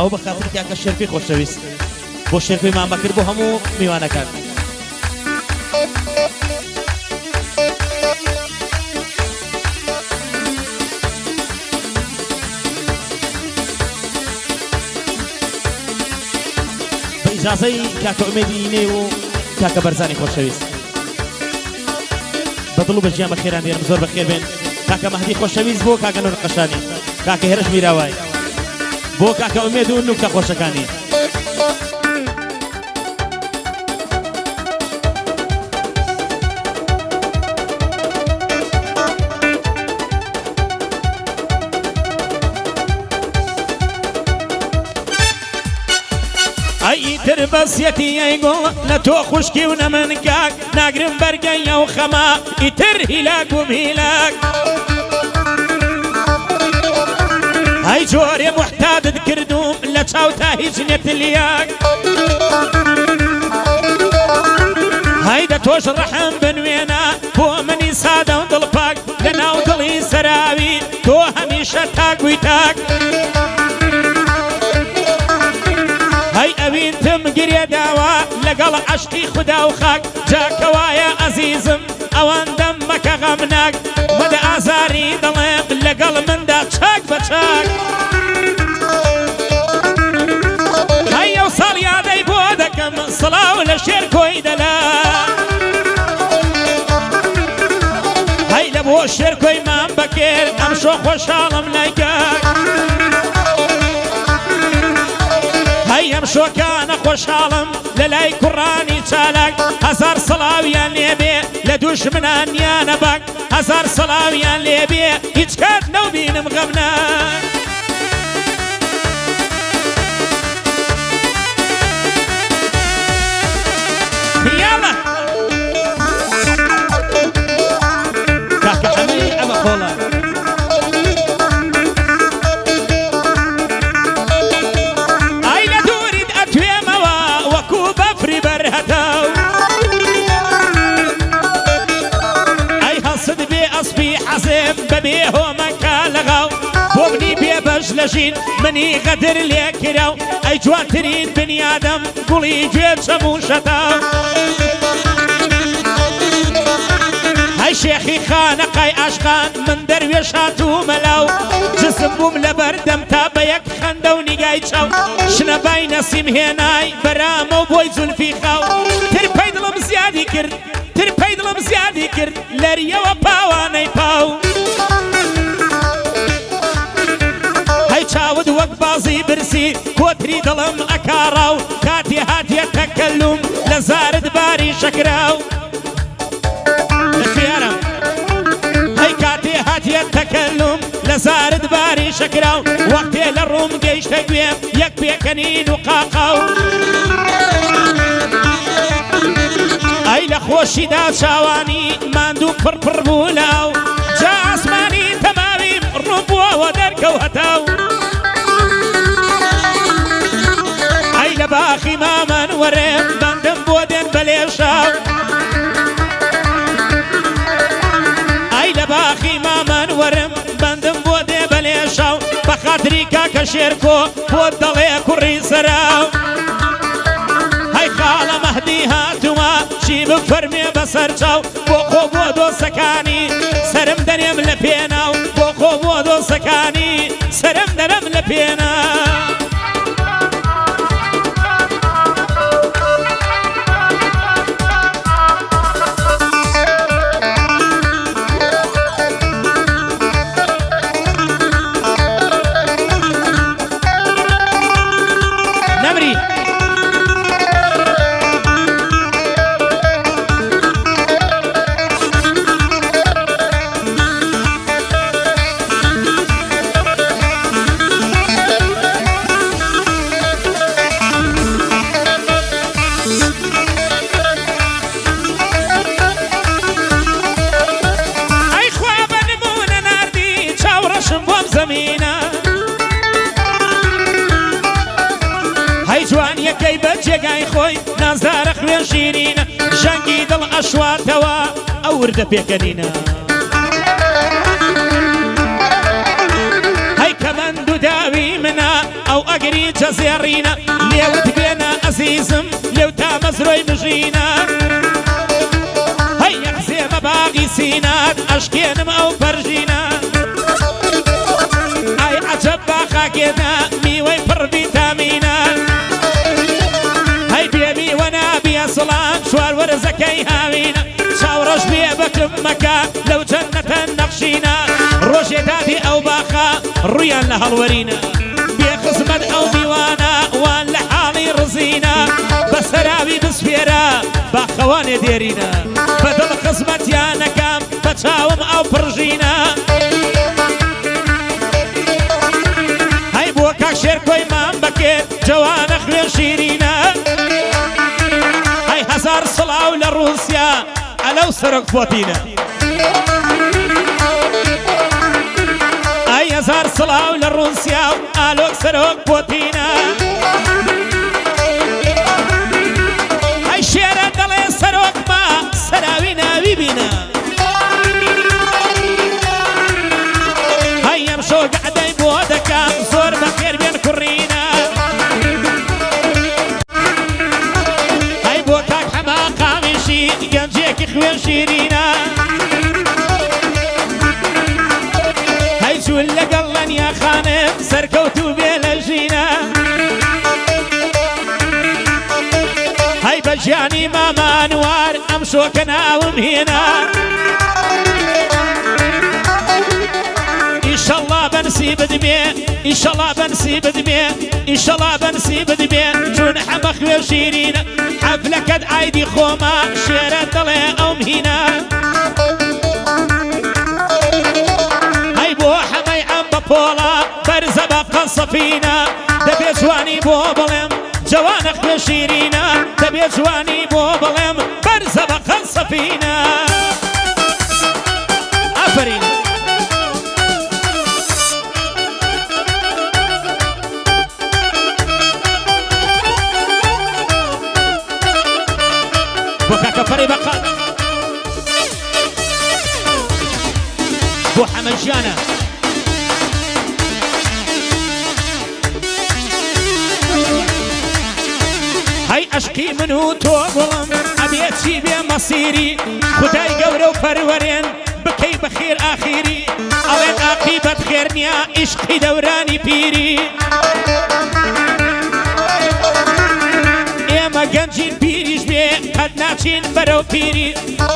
ئەو بە خاتری کاکە شێرپی خۆشەویست بۆ شێرپەی مام بەکر بۆ هەموو میوانەکان بە ئیجازەی کاکە ئومێدی نێ و کاکە بەرزانی خۆشەویست بەدڵ و بە ژیان بەخێران دێنم زۆر بەخێر بێن کاکە مەهدی خۆشەویست بۆ کاکە نور قەشانی کاکە هێرش میراوای بۆ کاکە ئومێد و نوکتە خۆشەکانی ئەیتر بەسیەتی ئەیگۆڵ لە تۆ خوشکی و نەمن کاک ناگرم بەرگەی ئەو خەما ئیتر هیلاک و هیلاک ئەی جۆرێ محتادت کردوم لە چاو تا هیچ نێتلیاک هەیدە تۆش ڕەحم بنوێنە بۆ منی سادە و دڵپاک لە ناو دڵی سەراوی تۆ هەمیشە تاکوی تاک هەی ئەوینتم گرێ داوە لەگەڵ عەشقی خودا و خاک جاکەوایە ئەزیزم ئەوەندەم مەکە غەمناک مەدە ئازاری دڵێم لەگەڵ مندا چاک بە چاک هەی ئەو ساڵیادەی بۆ دەکەم سڵاو لە شێر کۆی دەلا هەی لە بۆ شێر کۆی مام بەکێر ئەمشۆ خۆشحاڵم لایکاک هەیم شۆکانە خۆشحاڵم لە لای کوڕانی چالاک هەزار سڵاویان لێبێ لە دوژمنانیانە باک هەزار سڵاویان لێبێ هیچ کات نەوبینم غەمناک یاڵە کاکە حەمەی ئەمە خۆڵە بەبێ هۆمەکە لەغاو بۆ بنی بێبەش لە ژین منی غەدر لێ کراو ئەی جوانترین بنیادەم گوڵی گوێ چەموو شەتاو هەی شێخی خانەقای عاشقان من دەروێش هاتوومە لاو جسم بووم لە بەردەم تا بە یەک خەندە و نیگای چاو شنەبای نەسیم هێنای بەرامە و بۆی زولفی خاو ترپەی دڵم زیادی کرد ترپەی دڵم زیادی کرد لەریەوە پاوانەی پاو هەی چاود وەک بازی برسی کۆتری دڵم ئەکاڕاو کاتی هاتیە تەکەلوم لە زارت باری شەکراو لەخێرم هەی کاتی هاتیە تەکەلوم لە زارت باری شەکراو وەختێ لە ڕووم گەیشتە گوێم یەک پێکەنین و قاقاو ئەی لە خۆشیدا چاوانی ماندوو پڕپڕ بوو لاو جا ئاسمانی تەماویم ڕوو بووەوە دەرکەو هەتاو ئەی لە باخی مامەن وەرێم بەندم بۆ دێن بەلێشاو ئەی لە باخی مامەن وەرم بەندم بۆ دێ بەلێشاو بە خاتری کاکە شێرکۆ بۆ دەڵێ کوڕی سەراو هەی خاڵە مەهدی هاتووە چی بفەرمێ بەسەر چاو بۆ خۆ بۆ دۆستەکانی سرم دەنێم لە پێناو بۆ خۆ بۆ دۆستەکانی سرم دەنێم لە پێناو جوانیەکەی بە جێگای خۆی نازدارە خوێن شیرینە ژەنگی دڵ ئەشواتەوە ئەو وردە پێکەنینە هەی کەمەند و داوی منە ئەو بەگری جەزێڕینە لێوت بێنە ئەزیزم لێو تا مەزرۆی بژینە هەی یەخزێمە باغی سینات ئەشکێنم ئەو پەرژینە ئای عەجەب باخاکێنە میوەی پڕ ڤیتامینە هەی بێمیوە نابیە سڵام چوار وەرزەکەی هاوینە چاوڕەش بێ بەکم مەکە لەو جەنەتە نەخشینە ڕۆژێ دادی ئەو باخە ڕویان لە هەڵوەرینە بێ خزمەت ئەو میوانە وان لە حاڵی ڕزینە بە سەراوی بسپێرە باخەوانێ دێرینە بەدڵ خزمەتیانەکەم بە چاوم ئەو پڕژینە هەی بۆ کاک شێرکۆی مام بکێت جەوانە خوێن شیرینە هەی هەزار سڵاو لە ڕووسیا ئەلەو سەرۆک پۆتینە ئەی هەزار سڵاو لە ڕووسیا و ئالۆک سەرۆک پۆتینە ئەی شێرە دەڵێ سەرۆکما سەراوی ناوی بینە هەی ئەم شۆ گەعدەی بۆ دەکەم زۆر بەخێر بێن کوڕینە هەی بۆ کاک حەما قامیشی گەنجێکی خوێن شیرینە هەی جوول لەگەڵ لەنیا خانم سەرکەوتوو بێ لە ژینە هەی بە ژیانی مامانوار ئەم شۆکە ناوم هێنا ئیشەڵڵا بەنسی بدمێ ئیشەڵڵا بەنسی بدمێ ئیشەڵڵا بەنسی بدمێ چون حەمە خوێ شیرینە حەفلەکەت ئایدی خۆما شێرە دەڵێ ئەوم هینە هەی بۆ حەمەی ئەم بە پۆڵە بەرزە بە قەسەفینە دەبێ جوانی بۆ بڵێم جەوانە خوێ شیرینە دەبێ جوانی بۆ بڵێم بەرزە بە قەسەفینە ئافرین بۆ کاکە پەڕی بەقەت بۆ حەمەژیانە هەی عەشقی من و تۆ گوڵم ئەبێتی بێ مەسیری خودای گەورە و پەروەرێن بکەی بەخێر ئاخیری ئەڵێن ئاقیبەت خێر نییە عیشقی دەورانی پیری ئێمە گەنجین پیریش بێ قەت ناچین بەرەو پیری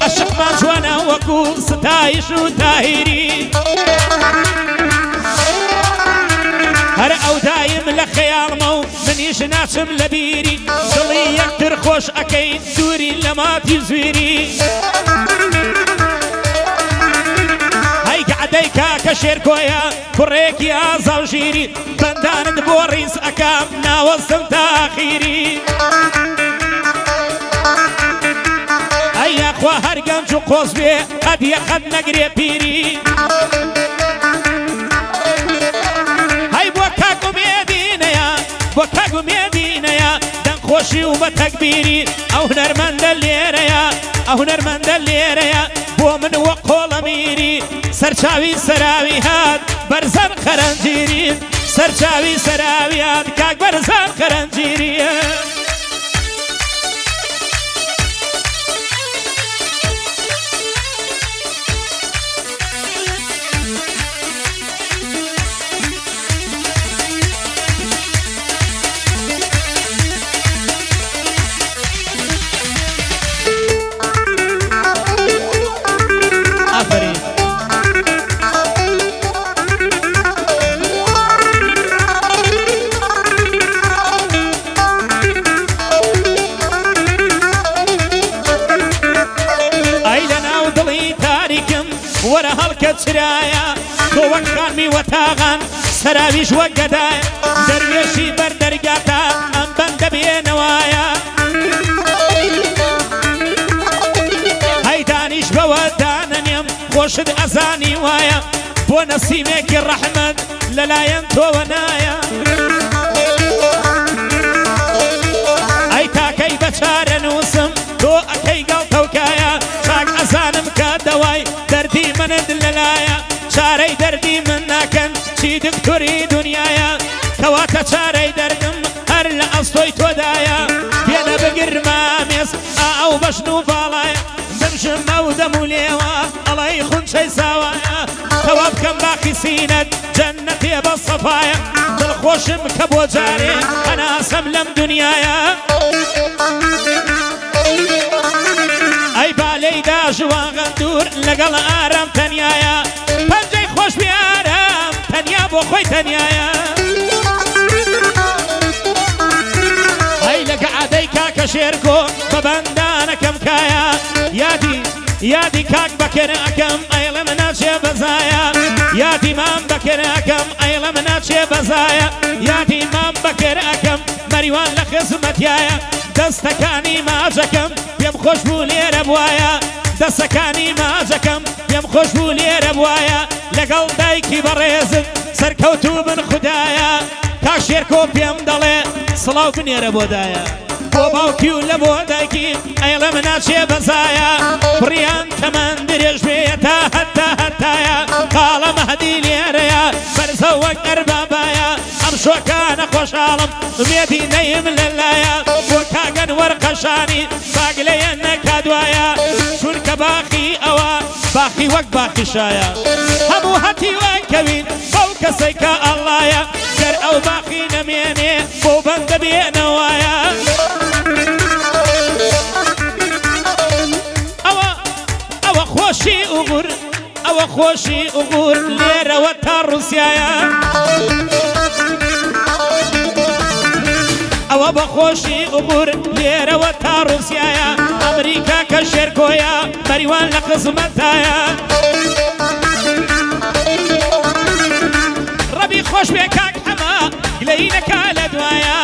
عەشقمان جوانە وەکو ستایش و تاهیری هەر ئەو دایم لە خەیاڵمە و منیش ناچم لە بیری دڵی یەکتر خۆش ئەکەین دووری لە ماتی زوێری هەی گەعدەی کاکە شێرکۆیە کوڕێکی ئازاو ژیری بەندانت بۆ ڕیز ئەکەم ناوەستم تاخیری ئەی یاخوا هەر گەنج و قۆز بێ قەد یەقەت نەگرێ پیری بۆ کاک و مێدینەیە دەنگ خۆشی و بە تەکبیری ئەو هونەرمەندە لێرەیە ئەو هونەرمەندە لێرەیە بۆ من وە قۆڵە میری سەرچاوی سەراوی هات بەرزان خەرەنجیری سەرچاوی سەراوی هات کاک بەرزان خەرەنجیریە وەرە هەڵکە چرایە تۆ وەک خانمی وەتاغان سەراویش وەک گەدایە دەروێشی بەردەرگاتە ئەم بەندە بێنەوایە هەی دانیش بەوە دانەنێم خۆشت ئەزانی وایە بۆ نەسیمێکی ڕەحمەت لەلایەن تۆوە نایە ئەی تاکەی بەچارە نووسم تۆ ئەکەی گەڵتەوکایە چاک ئەزانم کە دەوای دەردی منت لەلایە چارەی دەردی من ناکەن چی دکتۆری دنیایە کەواتە چارەی بەشن و باڵایە دەمژم ئەو دەم و لێوە ئەڵەی خونچەی ساوایە تەوا بکەم باقی سینەت جەننەتێ بە سەفایە دڵخۆشم کە بۆ جارێ هەناسەم لەم دنیایە ئەی بالەیدا ژوان غەندور لەگەڵ ئارام تەنیایە پەنجەی خۆش بێ ئارام تەنیا بۆ خۆی تەنیایە ئەی لەگە عادەی کاکە شێرکۆ بە بەندانەکەم کایە یادی کاک بەکرەکەم ئەیڵم ناچێ بەزایە یادی مام بەکرەکەم ئەیڵم ناچێ بەزایە یادی مام بەکرەکەم مەریوان لە خزمەتیایە دەستەکانی ماجەکەم پێم خۆش بوو لێرە بوایە دەستەکانی ماجەکەم پێم خۆش بوو لێرە بوایە لەگەڵ دایکی بەڕێزم سەرکەوتوو بن خودایە کاک شێرکۆ پێم دەڵێ سڵاو بنێرە بۆ دایە بۆ باوکی و لە بۆ دایکی ئەیڵم ناچێ بەزایە بڕیان تەمەند درێژ بێتە هەتایە قاڵە مەهدی لێرەیە بەرزە وەک ئەربابایە ئەم شۆکانە خۆشحاڵم ئومێدی نەیم لەلایە بۆ کاگەن وەرقەشانی باگلەیە نەکادوایە چونکە باقی ئەوە باقی وەک باقی شایە هەموو هەتی وای کەوین بەو کەسەی کە ئەڵایە گەر ئەو باقی نەمێنێ بۆ بەندە بێنەوایە ئەوە خۆشی ئوغور ئەوە خۆشی ئوغور لێرەوە تا ڕووسیایە ئەوە بەخۆشی ئوغور لێرەوە تا ڕووسیایە ئەمریکا کە شێرکۆیە مەریوان لە قزمەتایە ڕەبی خۆش بێ کاک ئەمە گلەینەکە لە دوایە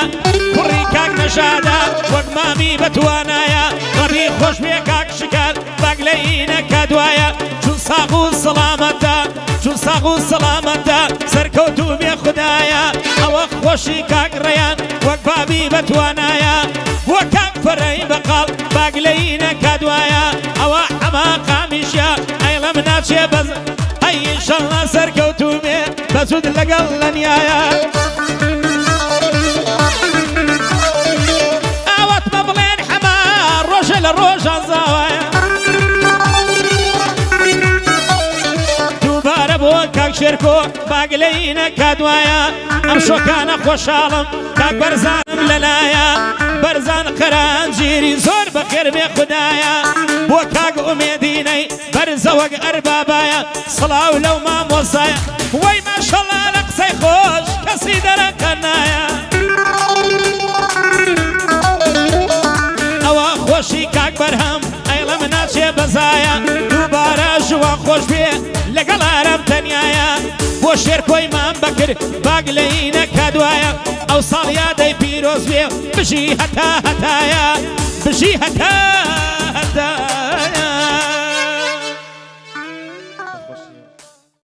کوڕی کاک نەژادە وەک مامی بەتوانایە ڕەبی خۆش بێ کاک شکار باگلەینەکە دوایە چون ساغ و سەڵامەتە چون ساغ و سەڵامەتە سەرکەوتوو بێ خودایە ئەوە خۆشی کاک ڕێیان وەک بابی بەتوانایە بۆ کاک فەرەی بەقاڵ باگلەینەکە دوایە ئەوە حەماقامیشە ئەیڵەم ناچێ بەز ئەی ئینشەڵڵا سەرکەوتوو بێ بەزود لەگەڵ لەنیایە ئاوەتمە بڵێن حەما ڕۆژە لە ڕۆژان زاوایە دووبارە بۆ کاک شێرکۆ باگلەینەکە دوایە ئەم شۆکانە خۆشحاڵم کاک بەرزانم لەلایە بەرزان قەرانجیری زۆر بەخێر بێ خودایە بۆ کاک ئومێدینەی بەرزە وەک ئەربابایە سڵاو لەو مامۆسایە وەی ماشەڵڵا لە قسەی خۆش کەسی دەرەکەنایە ئەوە خۆشی کاک بەرهەم ئەیڵەم ناچێ بەزایە دووبارە ژوان خۆش بێ لەگەڵ ئارام تەنیایە بۆ شێرکۆی مام بەکرد باگلەینەکە دوایە ئەو ساڵیادەی پیرۆز بێ بژی هەتا هەتایە بژی هەتا هەتا